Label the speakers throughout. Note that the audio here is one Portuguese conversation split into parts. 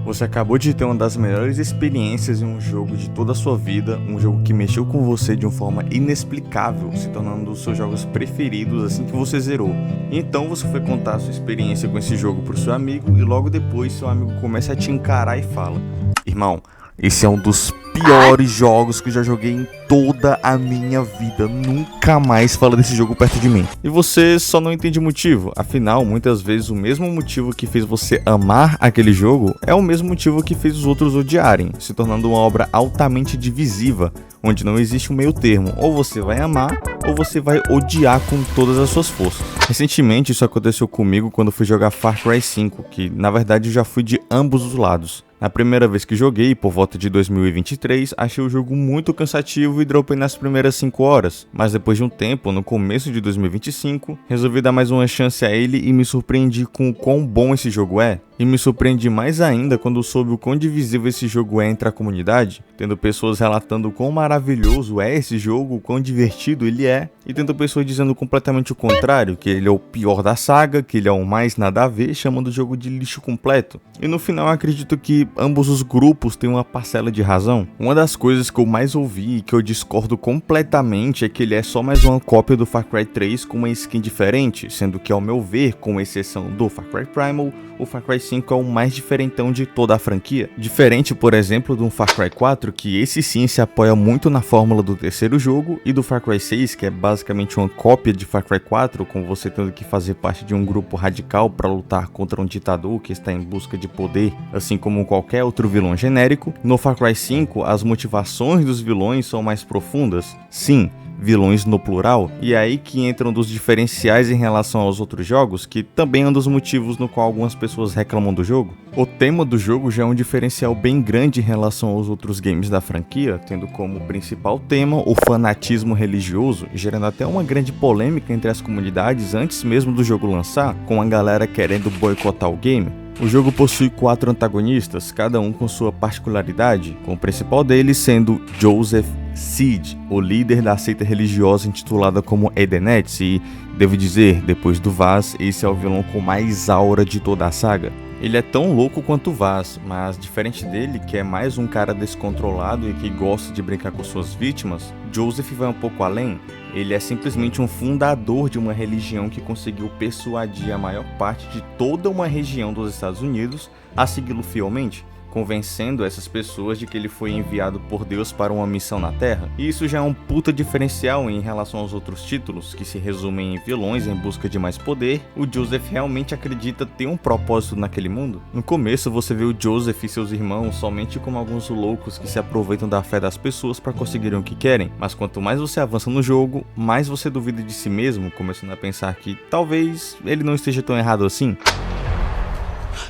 Speaker 1: Você acabou de ter uma das melhores experiências em um jogo de toda a sua vida, um jogo que mexeu com você de uma forma inexplicável, se tornando um dos seus jogos preferidos assim que você zerou. E então você foi contar a sua experiência com esse jogo pro seu amigo e logo depois seu amigo começa a te encarar e fala: "Irmão, esse é um dos piores jogos que eu já joguei em toda a minha vida. Nunca mais fala desse jogo perto de mim." E você só não entende o motivo. Afinal, muitas vezes o mesmo motivo que fez você amar aquele jogo é o mesmo motivo que fez os outros odiarem, se tornando uma obra altamente divisiva, onde não existe um meio termo. Ou você vai amar, ou você vai odiar com todas as suas forças. Recentemente isso aconteceu comigo quando fui jogar Far Cry 5, que na verdade eu já fui de ambos os lados. Na primeira vez que joguei, por volta de 2023, achei o jogo muito cansativo e dropei nas primeiras 5 horas, mas depois de um tempo, no começo de 2025, resolvi dar mais uma chance a ele e me surpreendi com o quão bom esse jogo é. E me surpreendi mais ainda quando soube o quão divisível esse jogo é entre a comunidade, tendo pessoas relatando o quão maravilhoso é esse jogo, o quão divertido ele é, e tendo pessoas dizendo completamente o contrário, que ele é o pior da saga, que ele é o mais nada a ver, chamando o jogo de lixo completo. E no final eu acredito que ambos os grupos têm uma parcela de razão. Uma das coisas que eu mais ouvi e que eu discordo completamente é que ele é só mais uma cópia do Far Cry 3 com uma skin diferente, sendo que ao meu ver, com exceção do Far Cry Primal, o Far Cry 5 é o mais diferentão de toda a franquia. Diferente, por exemplo, do Far Cry 4, que esse sim se apoia muito na fórmula do terceiro jogo, e do Far Cry 6, que é basicamente uma cópia de Far Cry 4, com você tendo que fazer parte de um grupo radical para lutar contra um ditador que está em busca de poder, assim como qualquer outro vilão genérico. No Far Cry 5, as motivações dos vilões são mais profundas. Sim, vilões no plural, e é aí que entram dos diferenciais em relação aos outros jogos, que também é um dos motivos no qual algumas pessoas reclamam do jogo. O tema do jogo já é um diferencial bem grande em relação aos outros games da franquia, tendo como principal tema o fanatismo religioso, gerando até uma grande polêmica entre as comunidades antes mesmo do jogo lançar, com a galera querendo boicotar o game. O jogo possui 4 antagonistas, cada um com sua particularidade, com o principal deles sendo Joseph Seed, o líder da seita religiosa intitulada como Edenettes, e devo dizer, depois do Vaz, esse é o vilão com mais aura de toda a saga. Ele é tão louco quanto o Vaz, mas diferente dele, que é mais um cara descontrolado e que gosta de brincar com suas vítimas, Joseph vai um pouco além. Ele é simplesmente um fundador de uma religião que conseguiu persuadir a maior parte de toda uma região dos Estados Unidos a segui-lo fielmente, convencendo essas pessoas de que ele foi enviado por Deus para uma missão na Terra. E isso já é um puta diferencial em relação aos outros títulos, que se resumem em vilões em busca de mais poder. O Joseph realmente acredita ter um propósito naquele mundo. No começo você vê o Joseph e seus irmãos somente como alguns loucos que se aproveitam da fé das pessoas para conseguirem o que querem, mas quanto mais você avança no jogo, mais você duvida de si mesmo, começando a pensar que talvez ele não esteja tão errado assim.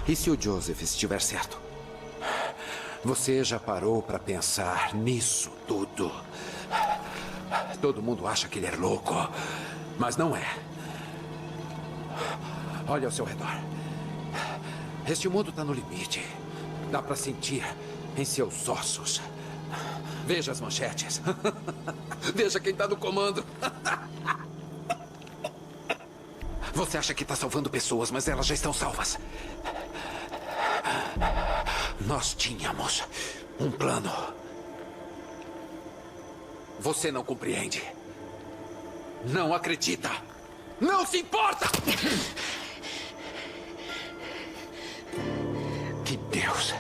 Speaker 2: E se o Joseph estiver certo? Você já parou para pensar nisso tudo? Todo mundo acha que ele é louco, mas não é. Olha ao seu redor. Este mundo está no limite. Dá para sentir em seus ossos. Veja as manchetes. Veja quem está no comando. Você acha que está salvando pessoas, mas elas já estão salvas. Nós tínhamos um plano. Você não compreende. Não acredita. Não se importa. Que Deus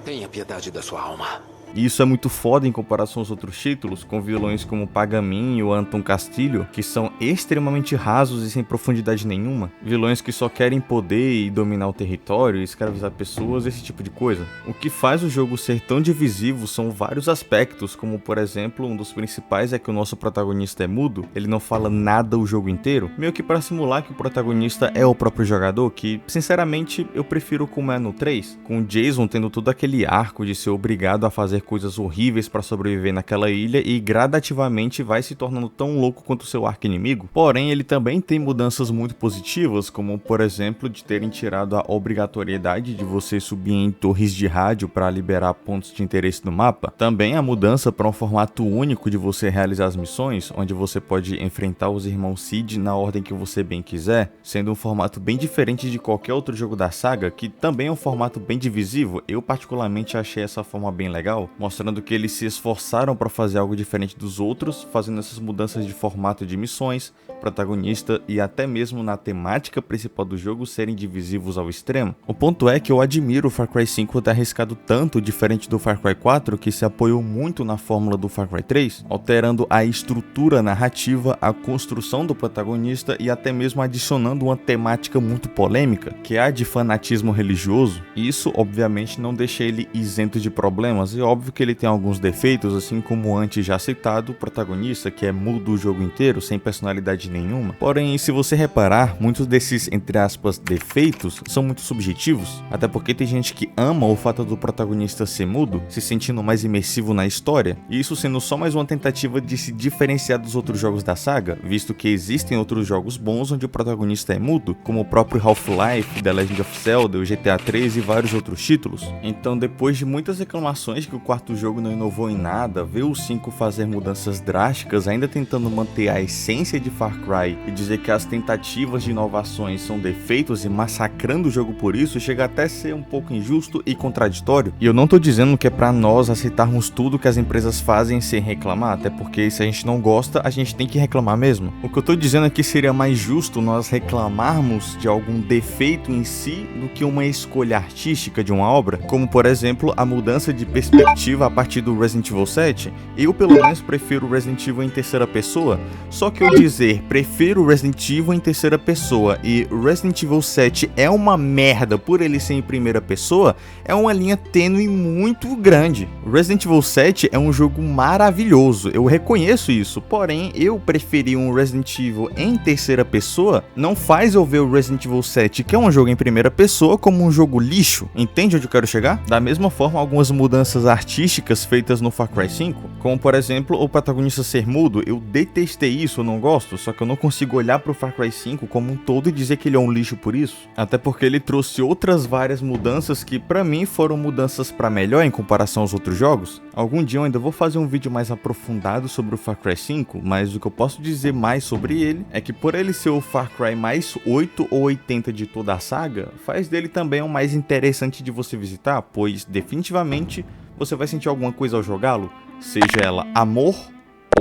Speaker 2: tenha piedade da sua alma.
Speaker 1: E isso é muito foda em comparação aos outros títulos, com vilões como Pagamin e o Anton Castilho, que são extremamente rasos e sem profundidade nenhuma. Vilões que só querem poder e dominar o território, escravizar pessoas, esse tipo de coisa. O que faz o jogo ser tão divisivo são vários aspectos, como por exemplo, um dos principais é que o nosso protagonista é mudo, ele não fala nada o jogo inteiro, meio que para simular que o protagonista é o próprio jogador, que sinceramente eu prefiro como é no 3, com o Jason tendo todo aquele arco de ser obrigado a fazer coisas horríveis para sobreviver naquela ilha e gradativamente vai se tornando tão louco quanto o seu arqui-inimigo. Porém, ele também tem mudanças muito positivas, como por exemplo de terem tirado a obrigatoriedade de você subir em torres de rádio para liberar pontos de interesse no mapa. Também a mudança para um formato único de você realizar as missões, onde você pode enfrentar os irmãos Cid na ordem que você bem quiser, sendo um formato bem diferente de qualquer outro jogo da saga, que também é um formato bem divisivo. Eu particularmente achei essa forma bem legal, mostrando que eles se esforçaram para fazer algo diferente dos outros, fazendo essas mudanças de formato de missões, protagonista e até mesmo na temática principal do jogo serem divisivos ao extremo. O ponto é que eu admiro o Far Cry 5 ter arriscado tanto, diferente do Far Cry 4, que se apoiou muito na fórmula do Far Cry 3, alterando a estrutura narrativa, a construção do protagonista e até mesmo adicionando uma temática muito polêmica, que é a de fanatismo religioso. E isso obviamente não deixa ele isento de problemas, e óbvio que ele tem alguns defeitos, assim como o antes já citado, o protagonista, que é mudo o jogo inteiro, sem personalidade nenhuma. Porém, se você reparar, muitos desses, entre aspas, defeitos são muito subjetivos, até porque tem gente que ama o fato do protagonista ser mudo, se sentindo mais imersivo na história, e isso sendo só mais uma tentativa de se diferenciar dos outros jogos da saga, visto que existem outros jogos bons onde o protagonista é mudo, como o próprio Half-Life, The Legend of Zelda, o GTA 3 e vários outros títulos. Então, depois de muitas reclamações que o quarto jogo não inovou em nada, ver o 5 fazer mudanças drásticas, ainda tentando manter a essência de Far Cry e dizer que as tentativas de inovações são defeitos e massacrando o jogo por isso, chega até a ser um pouco injusto e contraditório. E eu não tô dizendo que é pra nós aceitarmos tudo que as empresas fazem sem reclamar, até porque se a gente não gosta, a gente tem que reclamar mesmo. O que eu tô dizendo é que seria mais justo nós reclamarmos de algum defeito em si do que uma escolha artística de uma obra, como por exemplo a mudança de perspectiva a partir do Resident Evil 7. Eu pelo menos prefiro Resident Evil em terceira pessoa, só que eu dizer prefiro Resident Evil em terceira pessoa e Resident Evil 7 é uma merda por ele ser em primeira pessoa, é uma linha tênue muito grande. Resident Evil 7 é um jogo maravilhoso, eu reconheço isso, porém eu preferir um Resident Evil em terceira pessoa não faz eu ver o Resident Evil 7, que é um jogo em primeira pessoa, como um jogo lixo. Entende onde eu quero chegar? Da mesma forma, algumas mudanças artísticas feitas no Far Cry 5, como por exemplo o protagonista ser mudo, eu detestei isso, eu não gosto, só que eu não consigo olhar pro Far Cry 5 como um todo e dizer que ele é um lixo por isso, até porque ele trouxe outras várias mudanças que pra mim foram mudanças pra melhor em comparação aos outros jogos. Algum dia eu ainda vou fazer um vídeo mais aprofundado sobre o Far Cry 5, mas o que eu posso dizer mais sobre ele é que por ele ser o Far Cry mais 8 ou 80 de toda a saga, faz dele também o mais interessante de você visitar, pois definitivamente você vai sentir alguma coisa ao jogá-lo, seja ela amor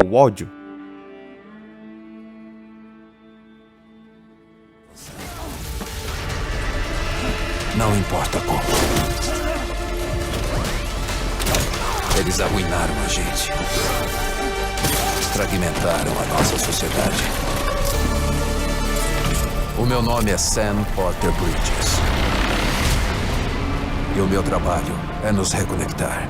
Speaker 1: ou ódio.
Speaker 2: Não importa como. Eles arruinaram a gente. Fragmentaram a nossa sociedade. O meu nome é Sam Porter Bridges. E o meu trabalho é nos reconectar.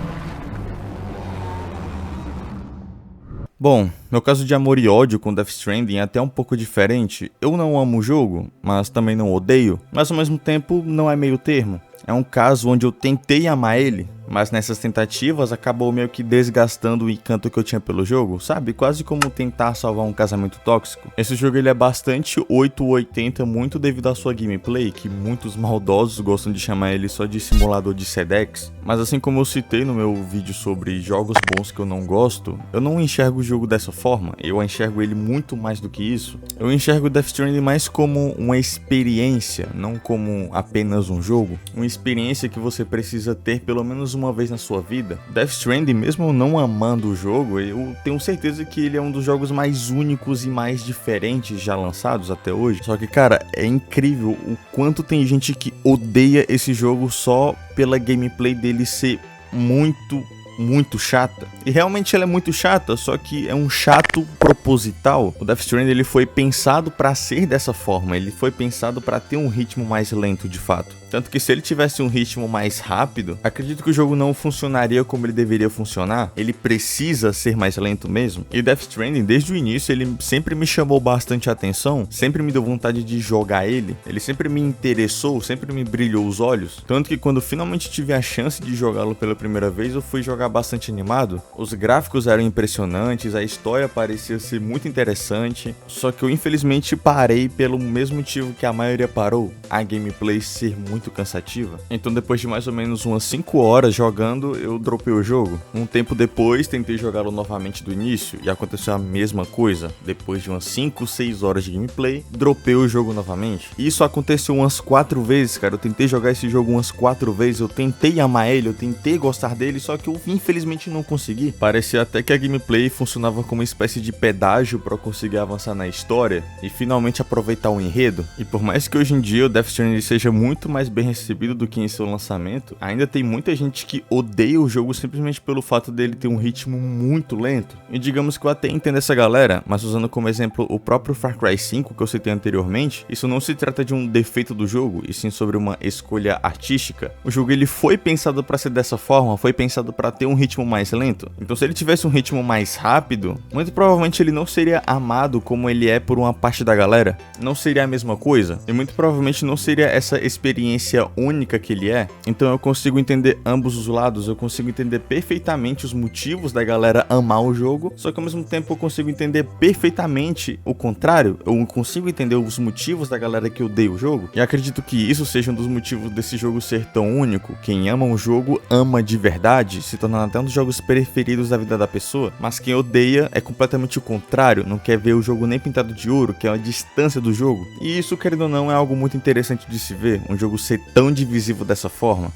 Speaker 1: Bom, meu caso de amor e ódio com Death Stranding é até um pouco diferente. Eu não amo o jogo, mas também não odeio, mas ao mesmo tempo não é meio termo. É um caso onde eu tentei amar ele, mas nessas tentativas acabou meio que desgastando o encanto que eu tinha pelo jogo, sabe? Quase como tentar salvar um casamento tóxico. Esse jogo ele é bastante 880 muito devido à sua gameplay, que muitos maldosos gostam de chamar ele só de simulador de Sedex. Mas assim como eu citei no meu vídeo sobre jogos bons que eu não gosto, eu não enxergo o jogo dessa forma, eu enxergo ele muito mais do que isso. Eu enxergo Death Stranding mais como uma experiência, não como apenas um jogo. Uma experiência que você precisa ter pelo menos uma vez na sua vida. Death Stranding, mesmo não amando o jogo, eu tenho certeza que ele é um dos jogos mais únicos e mais diferentes já lançados até hoje. Só que, cara, é incrível o quanto tem gente que odeia esse jogo só pela gameplay dele ser muito chata. E realmente ela é muito chata, só que é um chato proposital. O Death Stranding ele foi pensado para ser dessa forma, ele foi pensado para ter um ritmo mais lento de fato. Tanto que se ele tivesse um ritmo mais rápido, acredito que o jogo não funcionaria como ele deveria funcionar. Ele precisa ser mais lento mesmo. E Death Stranding, desde o início, ele sempre me chamou bastante atenção, sempre me deu vontade de jogar ele. Ele sempre me interessou, sempre me brilhou os olhos. Tanto que quando finalmente tive a chance de jogá-lo pela primeira vez, eu fui jogar jogar bastante animado. Os gráficos eram impressionantes, a história parecia ser muito interessante, só que eu infelizmente parei pelo mesmo motivo que a maioria parou, a gameplay ser muito cansativa. Então depois de mais ou menos umas 5 horas jogando, eu dropei o jogo. Um tempo depois, tentei jogá-lo novamente do início e aconteceu a mesma coisa. Depois de umas 5, 6 horas de gameplay, dropei o jogo novamente. E isso aconteceu umas 4 vezes, cara. Eu tentei jogar esse jogo umas 4 vezes, eu tentei amar ele, eu tentei gostar dele, só que eu infelizmente não consegui. Parecia até que a gameplay funcionava como uma espécie de pedágio para eu conseguir avançar na história e finalmente aproveitar o enredo. E por mais que hoje em dia o Death Stranding seja muito mais bem recebido do que em seu lançamento, ainda tem muita gente que odeia o jogo simplesmente pelo fato dele ter um ritmo muito lento. E digamos que eu até entendo essa galera, mas usando como exemplo o próprio Far Cry 5 que eu citei anteriormente, isso não se trata de um defeito do jogo, e sim sobre uma escolha artística. O jogo ele foi pensado para ser dessa forma, foi pensado para ter um ritmo mais lento. Então se ele tivesse um ritmo mais rápido, muito provavelmente ele não seria amado como ele é por uma parte da galera. Não seria a mesma coisa, e muito provavelmente não seria essa experiência única que ele é. Então eu consigo entender ambos os lados, eu consigo entender perfeitamente os motivos da galera amar o jogo, só que ao mesmo tempo eu consigo entender perfeitamente o contrário, eu consigo entender os motivos da galera que odeia o jogo, e acredito que isso seja um dos motivos desse jogo ser tão único. Quem ama um jogo, ama de verdade, se tornando até um dos jogos preferidos da vida da pessoa, mas quem odeia é completamente o contrário, não quer ver o jogo nem pintado de ouro, quer a distância do jogo. E isso, querendo ou não, é algo muito interessante de se ver, um jogo ser tão divisivo dessa forma.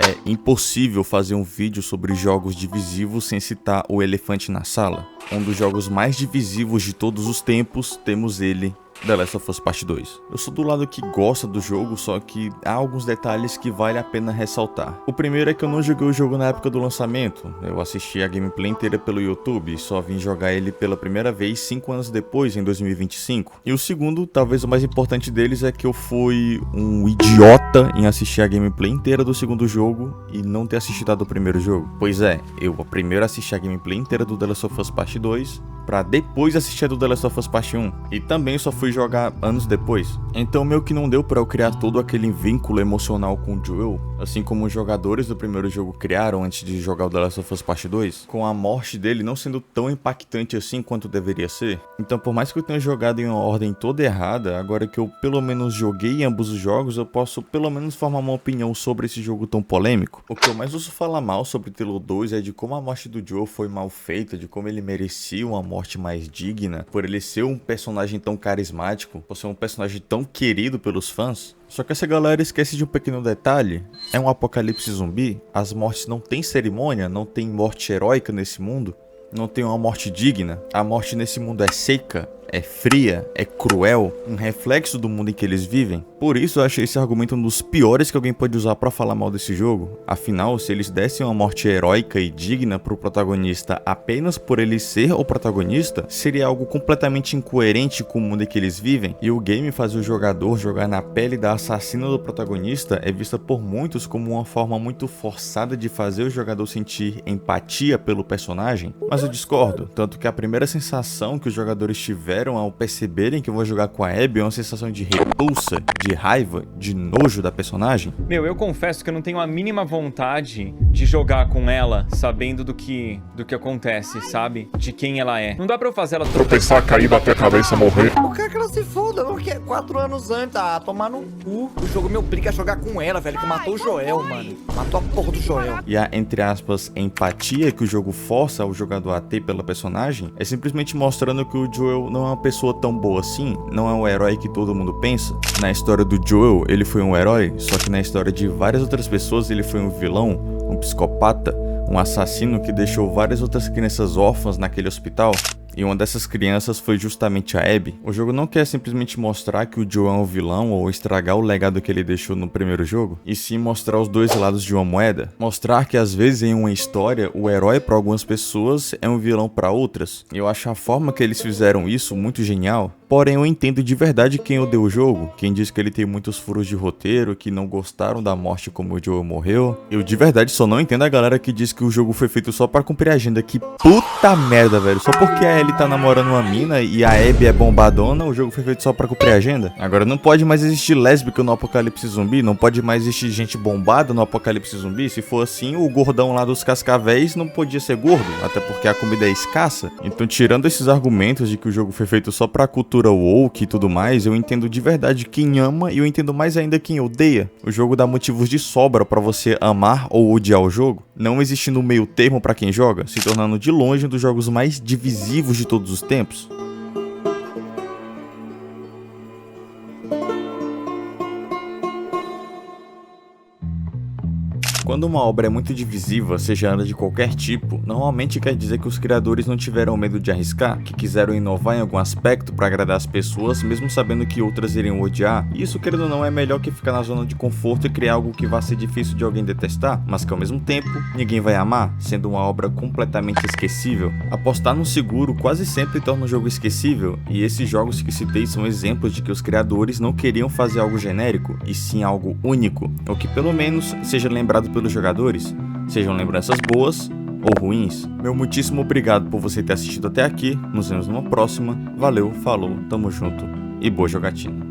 Speaker 1: É impossível fazer um vídeo sobre jogos divisivos sem citar o elefante na sala. Um dos jogos mais divisivos de todos os tempos, temos ele, The Last of Us Part 2. Eu sou do lado que gosta do jogo, só que há alguns detalhes que vale a pena ressaltar. O primeiro é que eu não joguei o jogo na época do lançamento, eu assisti a gameplay inteira pelo YouTube e só vim jogar ele pela primeira vez 5 anos depois, em 2025. E o segundo, talvez o mais importante deles, é que eu fui um idiota em assistir a gameplay inteira do segundo jogo e não ter assistido a do primeiro jogo. Pois é, eu primeiro assisti a gameplay inteira do The Last of Us Part 2, pra depois assistir a do The Last of Us Part 1, e também só fui jogar anos depois. Então meio que não deu pra eu criar todo aquele vínculo emocional com o Joel, assim como os jogadores do primeiro jogo criaram antes de jogar o The Last of Us Part 2, com a morte dele não sendo tão impactante assim quanto deveria ser. Então por mais que eu tenha jogado em uma ordem toda errada, agora que eu pelo menos joguei ambos os jogos, eu posso pelo menos formar uma opinião sobre esse jogo tão polêmico. O que eu mais ouço falar mal sobre Halo 2 é de como a morte do Joel foi mal feita, de como ele merecia uma morte mais digna, por ele ser um personagem tão carismático, por ser um personagem tão querido pelos fãs. Só que essa galera esquece de um pequeno detalhe: é um apocalipse zumbi, as mortes não tem cerimônia, não tem morte heróica nesse mundo, não tem uma morte digna, a morte nesse mundo é seca, é fria, é cruel, um reflexo do mundo em que eles vivem. Por isso eu achei esse argumento um dos piores que alguém pode usar pra falar mal desse jogo. Afinal, se eles dessem uma morte heróica e digna pro protagonista apenas por ele ser o protagonista, seria algo completamente incoerente com o mundo em que eles vivem. E o game fazer o jogador jogar na pele da assassina do protagonista é vista por muitos como uma forma muito forçada de fazer o jogador sentir empatia pelo personagem. Mas eu discordo, tanto que a primeira sensação que os jogadores tiveram ao perceberem que eu vou jogar com a Abby é uma sensação de repulsa, de raiva, de nojo da personagem.
Speaker 3: Meu, eu confesso que eu não tenho a mínima vontade de jogar com ela, sabendo do que acontece, sabe? De quem ela é. Não dá pra eu fazer ela
Speaker 4: tropeçar, cair, bater a cabeça, morrer.
Speaker 5: Eu quero que ela se foda, porque 4 anos antes, tomar no cu. O jogo me obriga a jogar com ela, velho, que matou o Joel, mano. Matou a porra do Joel.
Speaker 1: E a, entre aspas, empatia que o jogo força o jogador a ter pela personagem é simplesmente mostrando que o Joel não é uma pessoa tão boa assim, não é o herói que todo mundo pensa. Na história do Joel, ele foi um herói, só que na história de várias outras pessoas ele foi um vilão, um psicopata, um assassino que deixou várias outras crianças órfãs naquele hospital. E uma dessas crianças foi justamente a Abby. O jogo não quer simplesmente mostrar que o Joel é um vilão ou estragar o legado que ele deixou no primeiro jogo, e sim mostrar os dois lados de uma moeda. Mostrar que às vezes em uma história, o herói para algumas pessoas é um vilão para outras. E eu acho a forma que eles fizeram isso muito genial. Porém, eu entendo de verdade quem odeia o jogo, quem diz que ele tem muitos furos de roteiro, que não gostaram da morte como o Joel morreu. Eu de verdade só não entendo a galera que diz que o jogo foi feito só pra cumprir a agenda. Que puta merda, velho. Só porque a ele tá namorando uma mina e a Abby é bombadona, o jogo foi feito só pra cumprir a agenda. Agora não pode mais existir lésbica no apocalipse zumbi, não pode mais existir gente bombada no apocalipse zumbi. Se for assim, o gordão lá dos cascavéis não podia ser gordo, até porque a comida é escassa. Então, tirando esses argumentos de que o jogo foi feito só pra cultura woke e tudo mais, eu entendo de verdade quem ama e eu entendo mais ainda quem odeia. O jogo dá motivos de sobra pra você amar ou odiar o jogo, não existindo meio termo pra quem joga, se tornando de longe um dos jogos mais divisivos de todos os tempos. Quando uma obra é muito divisiva, seja ela de qualquer tipo, normalmente quer dizer que os criadores não tiveram medo de arriscar, que quiseram inovar em algum aspecto para agradar as pessoas, mesmo sabendo que outras iriam odiar. E isso, querendo ou não, é melhor que ficar na zona de conforto e criar algo que vá ser difícil de alguém detestar, mas que ao mesmo tempo ninguém vai amar, sendo uma obra completamente esquecível. Apostar no seguro quase sempre torna um jogo esquecível, e esses jogos que citei são exemplos de que os criadores não queriam fazer algo genérico, e sim algo único, ou que pelo menos seja lembrado pelos jogadores, sejam lembranças boas ou ruins. Meu muitíssimo obrigado por você ter assistido até aqui, nos vemos numa próxima, valeu, falou, tamo junto e boa jogatina.